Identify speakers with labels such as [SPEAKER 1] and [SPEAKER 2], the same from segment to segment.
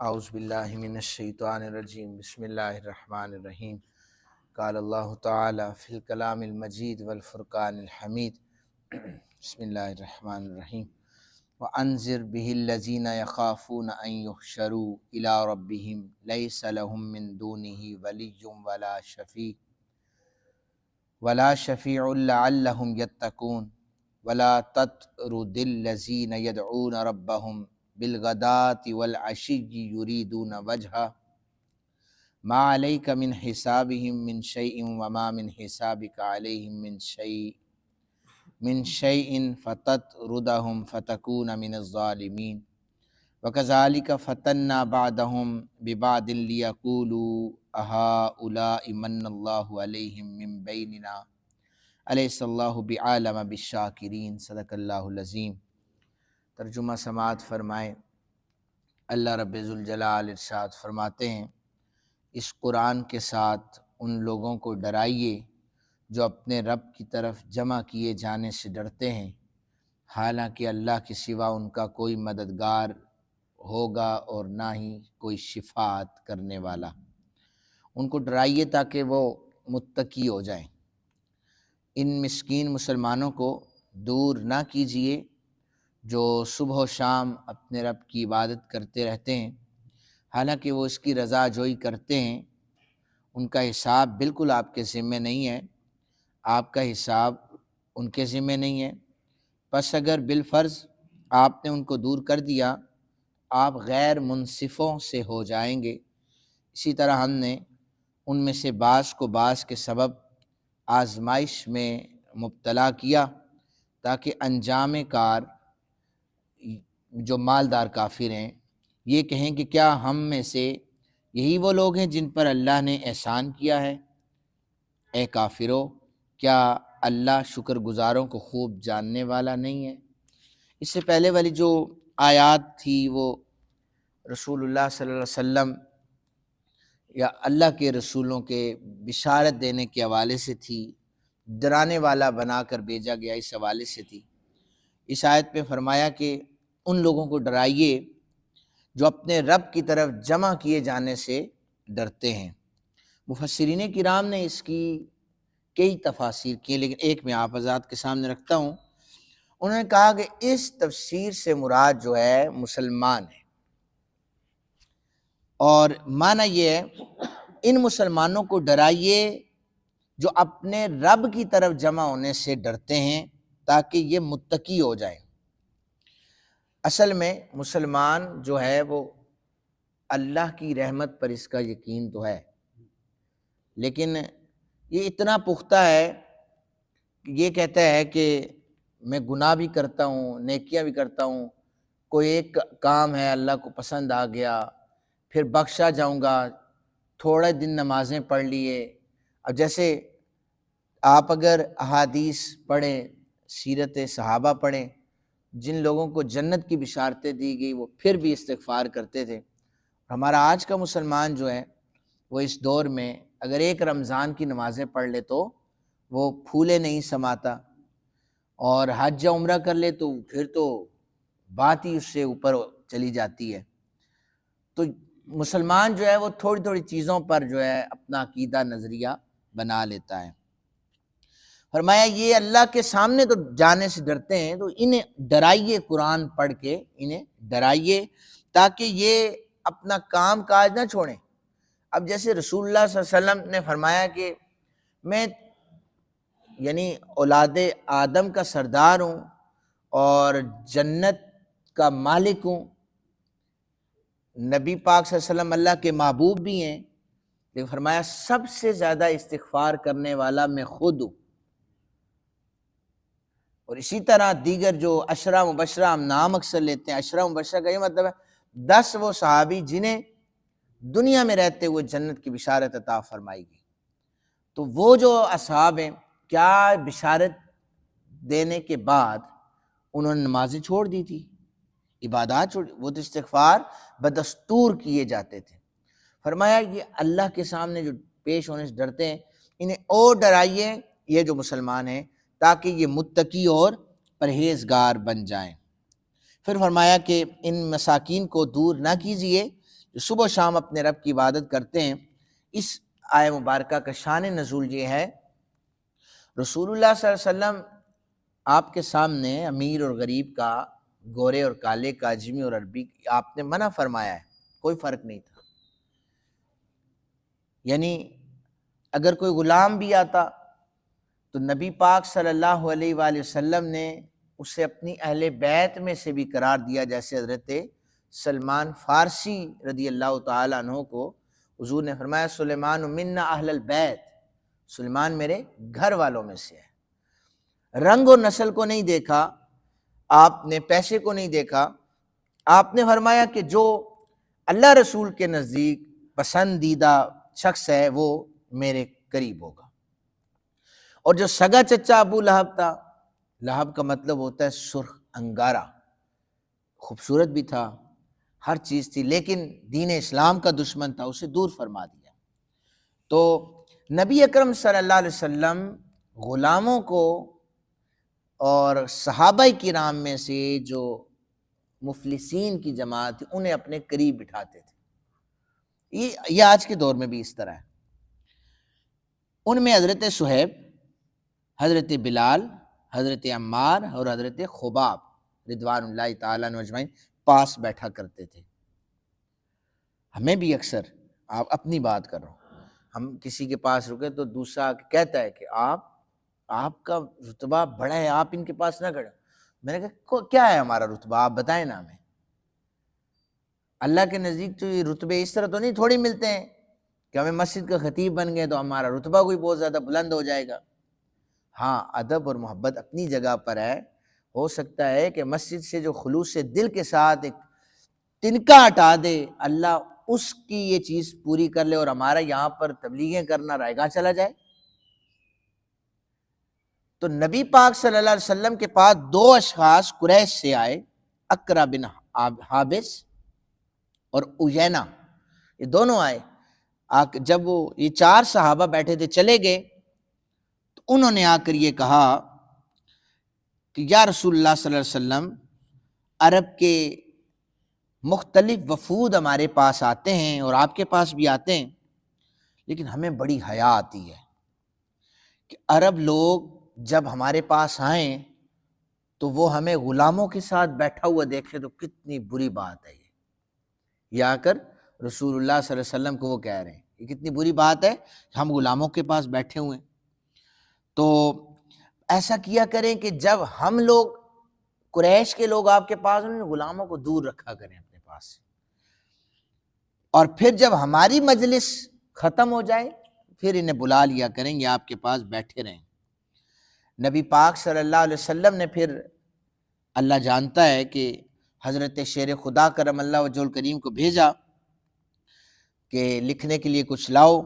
[SPEAKER 1] اعوذ باللہ من الشیطان الرجیم بسم اللہ الرحمن الرحیم قال اللہ تعالی فی الکلام المجید والفرقان الحمید بسم اللہ الرحمن الرحیم وانذر به الذین یخافون ان یحشروا الی ربهم لیس لهم من دونه ولی ولا شفیع لعلهم یتقون ولا تطرد الذین یدعون ربهم بالغداة والعشی یریدون وجہہ ما علیک من حسابهم من شیء وما من حسابک علیہم من شیء فتطردهم فتکون من الظالمین وکذالک فتنا بعضهم ببعض لیقولوا اہؤلاء من اللہ علیہم من بیننا الیس اللہ بعالم بالشاکرین۔ صدق اللہ العظیم۔ ترجمہ سماعت فرمائیں۔ اللہ رب ذوالجلال ارشاد فرماتے ہیں، اس قرآن کے ساتھ ان لوگوں کو ڈرائیے جو اپنے رب کی طرف جمع کیے جانے سے ڈرتے ہیں، حالانکہ اللہ کے سوا ان کا کوئی مددگار ہوگا اور نہ ہی کوئی شفاعت کرنے والا۔ ان کو ڈرائیے تاکہ وہ متقی ہو جائیں۔ ان مسکین مسلمانوں کو دور نہ کیجیے جو صبح و شام اپنے رب کی عبادت کرتے رہتے ہیں، حالانکہ وہ اس کی رضا جوئی کرتے ہیں۔ ان کا حساب بالکل آپ کے ذمہ نہیں ہے، آپ کا حساب ان کے ذمہ نہیں ہے۔ پس اگر بالفرض آپ نے ان کو دور کر دیا، آپ غیر منصفوں سے ہو جائیں گے۔ اسی طرح ہم نے ان میں سے بعض کو بعض کے سبب آزمائش میں مبتلا کیا تاکہ انجام کار جو مالدار کافر ہیں یہ کہیں کہ کیا ہم میں سے یہی وہ لوگ ہیں جن پر اللہ نے احسان کیا ہے؟ اے کافرو، کیا اللہ شکر گزاروں کو خوب جاننے والا نہیں ہے؟ اس سے پہلے والی جو آیات تھی وہ رسول اللہ صلی اللہ علیہ وسلم یا اللہ کے رسولوں کے بشارت دینے کے حوالے سے تھی، ڈرانے والا بنا کر بھیجا گیا اس حوالے سے تھی۔ اس آیت میں فرمایا کہ ان لوگوں کو ڈرائیے جو اپنے رب کی طرف جمع کیے جانے سے ڈرتے ہیں۔ مفسرین کرام نے اس کی کئی تفاسیر کی، لیکن ایک میں آپ حضرات کے سامنے رکھتا ہوں۔ انہوں نے کہا کہ اس تفسیر سے مراد جو ہے مسلمان ہے، اور معنی یہ ہے ان مسلمانوں کو ڈرائیے جو اپنے رب کی طرف جمع ہونے سے ڈرتے ہیں تاکہ یہ متقی ہو جائیں۔ اصل میں مسلمان جو ہے وہ اللہ کی رحمت پر اس کا یقین تو ہے، لیکن یہ اتنا پختہ ہے کہ یہ کہتا ہے کہ میں گناہ بھی کرتا ہوں، نیکیاں بھی کرتا ہوں، کوئی ایک کام ہے اللہ کو پسند آ گیا، پھر بخشا جاؤں گا، تھوڑے دن نمازیں پڑھ لیے۔ اب جیسے آپ اگر احادیث پڑھیں، سیرت صحابہ پڑھیں، جن لوگوں کو جنت کی بشارتیں دی گئی وہ پھر بھی استغفار کرتے تھے۔ ہمارا آج کا مسلمان جو ہے وہ اس دور میں اگر ایک رمضان کی نمازیں پڑھ لے تو وہ پھولے نہیں سماتا، اور حج یا عمرہ کر لے تو پھر تو بات ہی اس سے اوپر چلی جاتی ہے۔ تو مسلمان جو ہے وہ تھوڑی تھوڑی چیزوں پر جو ہے اپنا عقیدہ نظریہ بنا لیتا ہے۔ فرمایا یہ اللہ کے سامنے تو جانے سے ڈرتے ہیں، تو انہیں ڈرائیے، قرآن پڑھ کے انہیں ڈرائیے تاکہ یہ اپنا کام کاج نہ چھوڑیں۔ اب جیسے رسول اللہ صلی اللہ علیہ وسلم نے فرمایا کہ میں یعنی اولاد آدم کا سردار ہوں اور جنت کا مالک ہوں، نبی پاک صلی اللہ علیہ وسلم اللہ کے محبوب بھی ہیں، لیکن فرمایا سب سے زیادہ استغفار کرنے والا میں خود ہوں۔ اور اسی طرح دیگر جو عشرہ مبشرہ ہم نام اکثر لیتے ہیں، عشرہ مبشرہ کا یہ مطلب ہے 10 وہ صحابی جنہیں دنیا میں رہتے ہوئے جنت کی بشارت عطا فرمائی گئی۔ تو وہ جو اصحاب ہیں، کیا بشارت دینے کے بعد انہوں نے نمازیں چھوڑ دی تھی، عبادات چھوڑ، وہ تو استغفار بدستور کیے جاتے تھے۔ فرمایا یہ اللہ کے سامنے جو پیش ہونے سے ڈرتے ہیں، انہیں اور ڈرائیے یہ جو مسلمان ہیں تاکہ یہ متقی اور پرہیزگار بن جائیں۔ پھر فرمایا کہ ان مساکین کو دور نہ کیجیے جو صبح و شام اپنے رب کی عبادت کرتے ہیں۔ اس آیہ مبارکہ کا شان نزول یہ ہے، رسول اللہ صلی اللہ علیہ وسلم آپ کے سامنے امیر اور غریب کا، گورے اور کالے کا، اجمی اور عربی، آپ نے منع فرمایا ہے، کوئی فرق نہیں تھا۔ یعنی اگر کوئی غلام بھی آتا تو نبی پاک صلی اللہ علیہ وآلہ وسلم نے اسے اپنی اہل بیت میں سے بھی قرار دیا، جیسے حضرت سلمان فارسی رضی اللہ تعالیٰ عنہ کو حضور نے فرمایا سلیمان منا اہل البیت، سلیمان میرے گھر والوں میں سے ہے۔ رنگ اور نسل کو نہیں دیکھا آپ نے، پیسے کو نہیں دیکھا، آپ نے فرمایا کہ جو اللہ رسول کے نزدیک پسندیدہ شخص ہے وہ میرے قریب ہوگا۔ اور جو سگا چچا ابو لہب تھا، لہب کا مطلب ہوتا ہے سرخ انگارہ، خوبصورت بھی تھا، ہر چیز تھی، لیکن دین اسلام کا دشمن تھا، اسے دور فرما دیا۔ تو نبی اکرم صلی اللہ علیہ وسلم غلاموں کو اور صحابہ کرام میں سے جو مفلسین کی جماعت تھی انہیں اپنے قریب بٹھاتے تھے۔ یہ آج کے دور میں بھی اس طرح ہے۔ ان میں حضرت صہیب، حضرت بلال، حضرت عمار اور حضرت خباب رضوان اللہ تعالیٰ عنہ اجمعین پاس بیٹھا کرتے تھے۔ ہمیں بھی اکثر، آپ اپنی بات کر رہا ہوں، ہم کسی کے پاس رکے تو دوسرا کہتا ہے کہ آپ کا رتبہ بڑا ہے، آپ ان کے پاس نہ کھڑے۔ میں نے کہا کیا ہے ہمارا رتبہ، آپ بتائیں نا ہمیں۔ اللہ کے نزدیک تو یہ رتبے اس طرح تو نہیں تھوڑی ملتے ہیں کہ ہمیں مسجد کا خطیب بن گئے تو ہمارا رتبہ کوئی بہت زیادہ بلند ہو جائے گا۔ ہاں، ادب اور محبت اپنی جگہ پر ہے۔ ہو سکتا ہے کہ مسجد سے جو خلوص دل کے ساتھ ایک تنکا ہٹا دے، اللہ اس کی یہ چیز پوری کر لے اور ہمارا یہاں پر تبلیغیں کرنا رائے گاہ چلا جائے۔ تو نبی پاک صلی اللہ علیہ وسلم کے پاس دو اشخاص قریش سے آئے، اقرا بن حابس اور عیینہ، یہ دونوں آئے۔ جب وہ یہ چار صحابہ بیٹھے تھے چلے گئے تو انہوں نے آ کر یہ کہا کہ یا رسول اللہ صلی اللہ علیہ وسلم، عرب کے مختلف وفود ہمارے پاس آتے ہیں اور آپ کے پاس بھی آتے ہیں، لیکن ہمیں بڑی حیا آتی ہے کہ عرب لوگ جب ہمارے پاس آئیں تو وہ ہمیں غلاموں کے ساتھ بیٹھا ہوا دیکھیں تو کتنی بری بات ہے یہ آ کر رسول اللہ صلی اللہ علیہ وسلم کو وہ کہہ رہے ہیں یہ کتنی بری بات ہے ہم غلاموں کے پاس بیٹھے ہوئے ہیں۔ تو ایسا کیا کریں کہ جب ہم لوگ قریش کے لوگ آپ کے پاس انہیں غلاموں کو دور رکھا کریں اپنے پاس سے، اور پھر جب ہماری مجلس ختم ہو جائے پھر انہیں بلا لیا کریں، یہ آپ کے پاس بیٹھے رہیں۔ نبی پاک صلی اللہ علیہ وسلم نے پھر، اللہ جانتا ہے کہ حضرت شیر خدا کرم اللہ وجہ الکریم کو بھیجا کہ لکھنے کے لیے کچھ لاؤ۔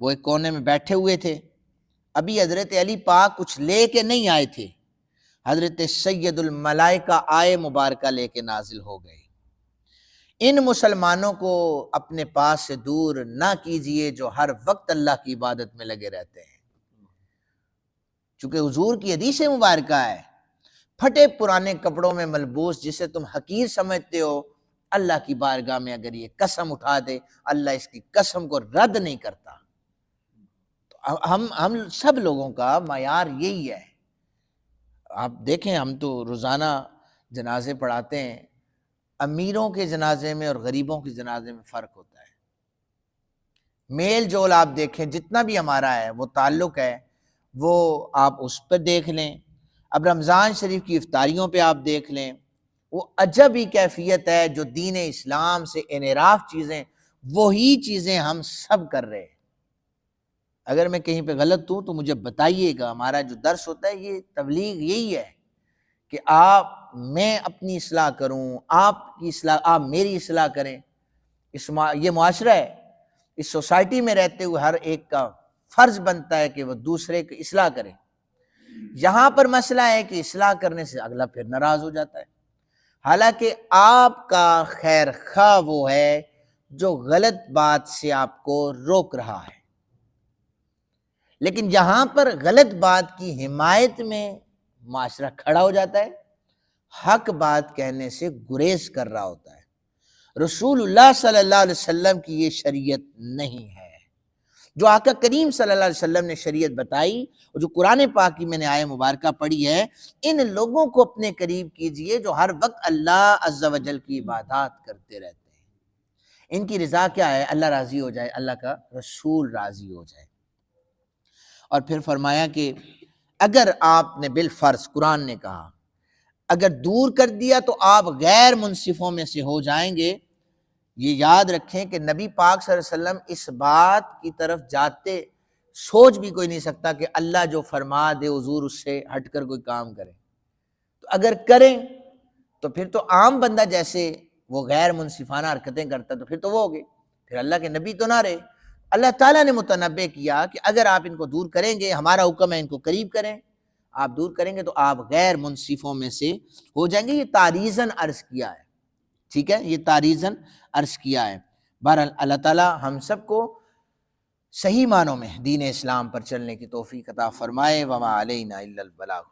[SPEAKER 1] وہ ایک کونے میں بیٹھے ہوئے تھے، ابھی حضرت علی پاک کچھ لے کے نہیں آئے تھے، حضرت سید الملائکہ آئے مبارکہ لے کے نازل ہو گئے۔ ان مسلمانوں کو اپنے پاس سے دور نہ کیجئے جو ہر وقت اللہ کی عبادت میں لگے رہتے ہیں، چونکہ حضور کی حدیث مبارکہ ہے، پھٹے پرانے کپڑوں میں ملبوس جسے تم حقیر سمجھتے ہو، اللہ کی بارگاہ میں اگر یہ قسم اٹھا دے اللہ اس کی قسم کو رد نہیں کرتا۔ تو ہم سب لوگوں کا معیار یہی ہے۔ آپ دیکھیں ہم تو روزانہ جنازے پڑھاتے ہیں، امیروں کے جنازے میں اور غریبوں کے جنازے میں فرق ہوتا ہے۔ میل جول آپ دیکھیں جتنا بھی ہمارا ہے وہ تعلق ہے وہ آپ اس پہ دیکھ لیں، اب رمضان شریف کی افطاریوں پہ آپ دیکھ لیں، وہ عجب ہی کیفیت ہے جو دین اسلام سے انحراف چیزیں، وہی چیزیں ہم سب کر رہے ہیں۔ اگر میں کہیں پہ غلط ہوں تو مجھے بتائیے گا، ہمارا جو درس ہوتا ہے یہ تبلیغ یہی ہے کہ میں اپنی اصلاح کروں، آپ کی اصلاح، آپ میری اصلاح کریں۔ یہ معاشرہ ہے، اس سوسائٹی میں رہتے ہوئے ہر ایک کا فرض بنتا ہے کہ وہ دوسرے کی اصلاح کرے۔ یہاں پر مسئلہ ہے کہ اصلاح کرنے سے اگلا پھر ناراض ہو جاتا ہے، حالانکہ آپ کا خیر خواہ وہ ہے جو غلط بات سے آپ کو روک رہا ہے، لیکن یہاں پر غلط بات کی حمایت میں معاشرہ کھڑا ہو جاتا ہے، حق بات کہنے سے گریز کر رہا ہوتا ہے۔ رسول اللہ صلی اللہ علیہ وسلم کی یہ شریعت نہیں ہے۔ جو آقا کریم صلی اللہ علیہ وسلم نے شریعت بتائی اور جو قرآن پاک کی میں نے آیہ مبارکہ پڑھی ہے، ان لوگوں کو اپنے قریب کیجئے جو ہر وقت اللہ عز و جل کی عبادات کرتے رہتے ہیں۔ ان کی رضا کیا ہے؟ اللہ راضی ہو جائے، اللہ کا رسول راضی ہو جائے۔ اور پھر فرمایا کہ اگر آپ نے بالفرض، قرآن نے کہا، اگر دور کر دیا تو آپ غیر منصفوں میں سے ہو جائیں گے۔ یہ یاد رکھیں کہ نبی پاک صلی اللہ علیہ وسلم اس بات کی طرف جاتے سوچ بھی کوئی نہیں سکتا کہ اللہ جو فرما دے حضور اس سے ہٹ کر کوئی کام کرے۔ تو اگر کریں تو پھر تو عام بندہ جیسے وہ غیر منصفانہ حرکتیں کرتا تو پھر تو وہ ہو گئے، پھر اللہ کے نبی تو نہ رہے۔ اللہ تعالیٰ نے متنبع کیا کہ اگر آپ ان کو دور کریں گے، ہمارا حکم ہے ان کو قریب کریں، آپ دور کریں گے تو آپ غیر منصفوں میں سے ہو جائیں گے۔ یہ تعریضاً عرض کیا ہے، ٹھیک ہے، یہ تعریضاً عرض کیا ہے۔ بہرحال اللہ تعالیٰ ہم سب کو صحیح معنوں میں دین اسلام پر چلنے کی توفیق عطا فرمائے۔ وما علینا الا البلاغ۔